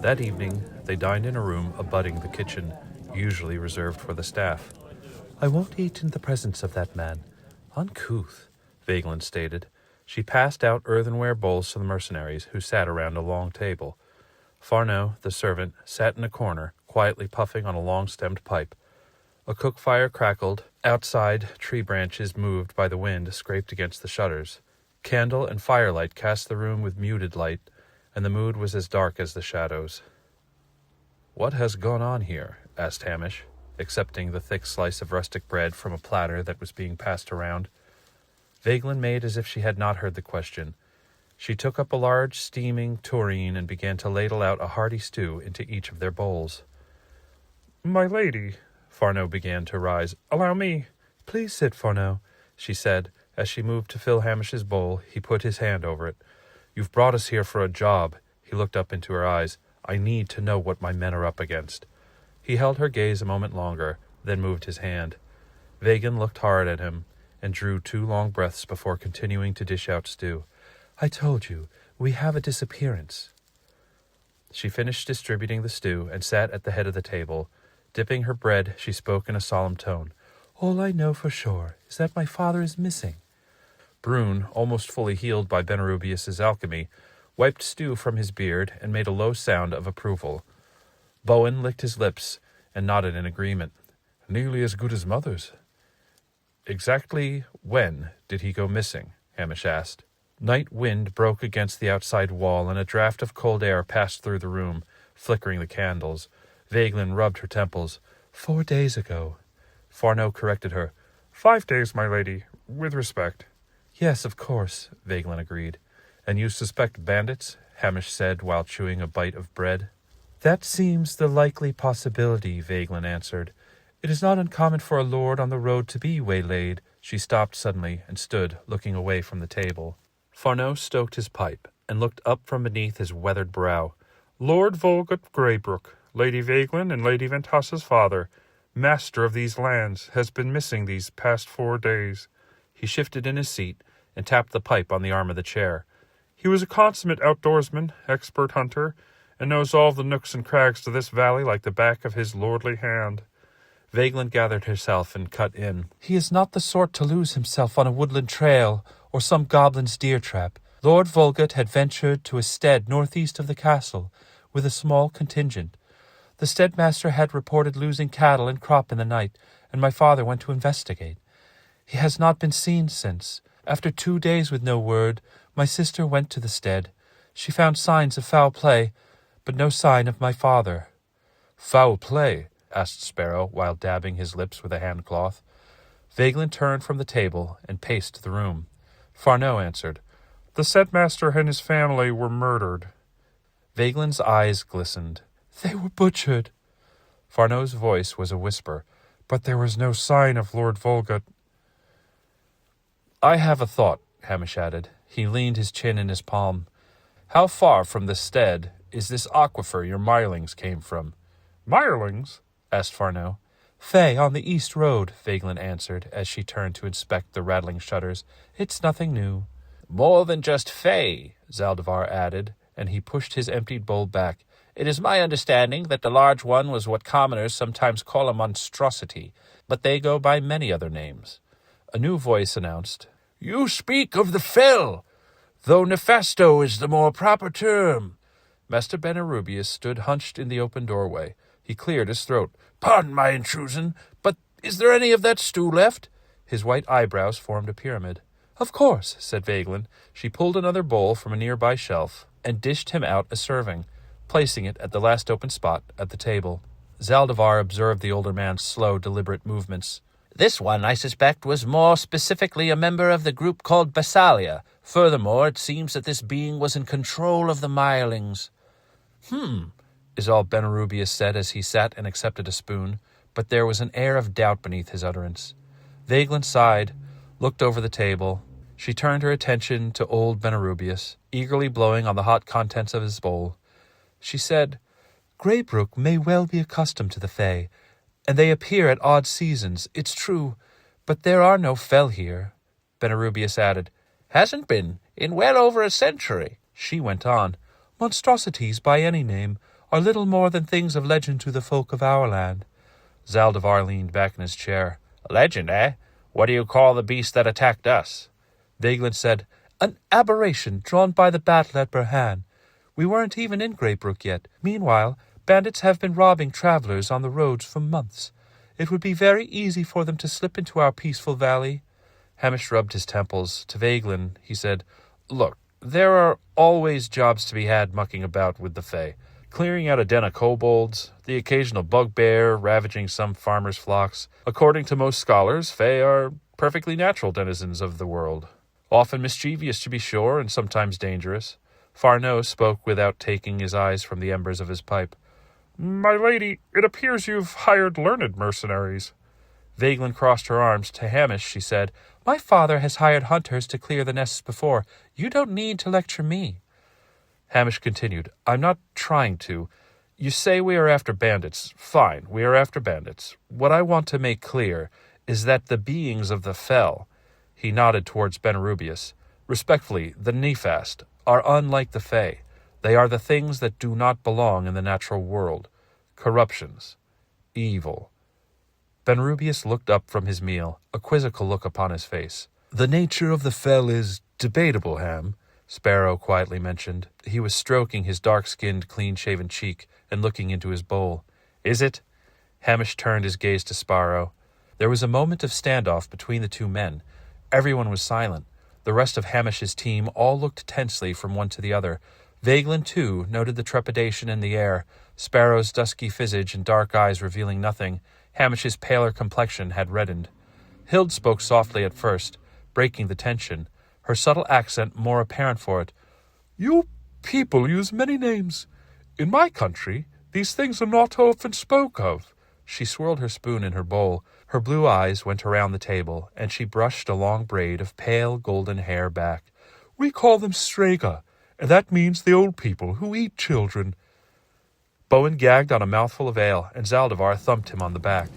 That evening, they dined in a room abutting the kitchen, usually reserved for the staff. "I won't eat in the presence of that man. Uncouth," Vagelin stated. She passed out earthenware bowls to the mercenaries, who sat around a long table. Farneau, the servant, sat in a corner, quietly puffing on a long-stemmed pipe. A cook fire crackled. Outside, tree branches moved by the wind scraped against the shutters. Candle and firelight cast the room with muted light, and the mood was as dark as the shadows. "What has gone on here?" asked Hamish, accepting the thick slice of rustic bread from a platter that was being passed around. Vagelin made as if she had not heard the question. She took up a large steaming tureen and began to ladle out a hearty stew into each of their bowls. "My lady," Farneau began to rise. "Allow me." "Please sit, Farneau," she said. As she moved to fill Hamish's bowl, he put his hand over it. "You've brought us here for a job." He looked up into her eyes. "I need to know what my men are up against." He held her gaze a moment longer, then moved his hand. Vagelin looked hard at him, and drew 2 long breaths before continuing to dish out stew. "I told you, we have a disappearance." She finished distributing the stew and sat at the head of the table. Dipping her bread, she spoke in a solemn tone. "All I know for sure is that my father is missing." Brune, almost fully healed by Benarubius's alchemy, wiped stew from his beard and made a low sound of approval. Bowen licked his lips and nodded in agreement. "Nearly as good as mother's." "Exactly when did he go missing?" Hamish asked. Night wind broke against the outside wall, and a draught of cold air passed through the room, flickering the candles. Vagelin rubbed her temples. 4 days ago." Farneau corrected her. 5 days, my lady, with respect." "Yes, of course," Vagelin agreed. "And you suspect bandits?" Hamish said while chewing a bite of bread. "That seems the likely possibility," Vagelin answered. "It is not uncommon for a lord on the road to be waylaid." She stopped suddenly and stood, looking away from the table. Farneau stoked his pipe and looked up from beneath his weathered brow. "Lord Volgut Greybrook, Lady Vagelin and Lady Ventassa's father, master of these lands, has been missing these past 4 days. He shifted in his seat and tapped the pipe on the arm of the chair. "He was a consummate outdoorsman, expert hunter, and knows all the nooks and crags to this valley like the back of his lordly hand." Vagelin gathered herself and cut in. "He is not the sort to lose himself on a woodland trail or some goblin's deer trap. Lord Volgut had ventured to a stead northeast of the castle with a small contingent. The steadmaster had reported losing cattle and crop in the night, and my father went to investigate. He has not been seen since. After 2 days with no word, my sister went to the stead. She found signs of foul play, but no sign of my father." "Foul play?" asked Sparrow, while dabbing his lips with a handcloth. Vagelin turned from the table and paced the room. Farneau answered, "The steadmaster and his family were murdered." Vagelin's eyes glistened. "They were butchered." Farneau's voice was a whisper. "But there was no sign of Lord Volgut." "I have a thought," Hamish added. He leaned his chin in his palm. "How far from the stead is this aquifer your Mirelings came from?" "Mirelings?" asked Farneau. "Fay, on the east road," Vagelin answered, as she turned to inspect the rattling shutters. "It's nothing new." "More than just Fay," Zaldivar added, and he pushed his emptied bowl back. "It is my understanding that the large one was what commoners sometimes call a monstrosity, but they go by many other names." A new voice announced, "You speak of the fell, though nefasto is the more proper term." Master Benarubius stood hunched in the open doorway. He cleared his throat. "Pardon my intrusion, but is there any of that stew left?" His white eyebrows formed a pyramid. "Of course," said Vagelin. She pulled another bowl from a nearby shelf and dished him out a serving, placing it at the last open spot at the table. Zaldivar observed the older man's slow, deliberate movements. "This one, I suspect, was more specifically a member of the group called Bassalia. Furthermore, it seems that this being was in control of the Mirelings." Is all Benarubius said as he sat and accepted a spoon, but there was an air of doubt beneath his utterance. Vagelin sighed, looked over the table. She turned her attention to old Benarubius, eagerly blowing on the hot contents of his bowl. She said, "Greybrook may well be accustomed to the Fae, and they appear at odd seasons, it's true, but there are no fell here." Benarubius added, "Hasn't been in well over a century." She went on, "Monstrosities by any name, are little more than things of legend to the folk of our land. Zaldivar leaned back in his chair. A legend, eh? What do you call the beast that attacked us? Vageland said, An aberration drawn by the battle at Burhan. We weren't even in Greybrook yet. Meanwhile, bandits have been robbing travelers on the roads for months. It would be very easy for them to slip into our peaceful valley. Hamish rubbed his temples. To Vageland, he said, Look, there are always jobs to be had mucking about with the Fae. Clearing out a den of kobolds, the occasional bugbear ravaging some farmers' flocks. According to most scholars, Fae are perfectly natural denizens of the world. Often mischievous, to be sure, and sometimes dangerous. Farneau spoke without taking his eyes from the embers of his pipe. My lady, it appears you've hired learned mercenaries. Vageland crossed her arms. To Hamish, she said, My father has hired hunters to clear the nests before. You don't need to lecture me. Hamish continued, I'm not trying to. You say we are after bandits. Fine, we are after bandits. What I want to make clear is that the beings of the Fell, he nodded towards Benarubius, respectfully, the Nefast, are unlike the Fae. They are the things that do not belong in the natural world. Corruptions. Evil. Benarubius looked up from his meal, a quizzical look upon his face. The nature of the Fell is debatable, Ham, Sparrow quietly mentioned. He was stroking his dark-skinned, clean-shaven cheek and looking into his bowl. Is it? Hamish turned his gaze to Sparrow. There was a moment of standoff between the two men. Everyone was silent. The rest of Hamish's team all looked tensely from one to the other. Vageland, too, noted the trepidation in the air, Sparrow's dusky visage and dark eyes revealing nothing. Hamish's paler complexion had reddened. Hild spoke softly at first, breaking the tension, her subtle accent more apparent for it. You people use many names. In my country, these things are not often spoke of. She swirled her spoon in her bowl. Her blue eyes went around the table, and she brushed a long braid of pale golden hair back. We call them Strega, and that means the old people who eat children. Bowen gagged on a mouthful of ale, and Zaldivar thumped him on the back.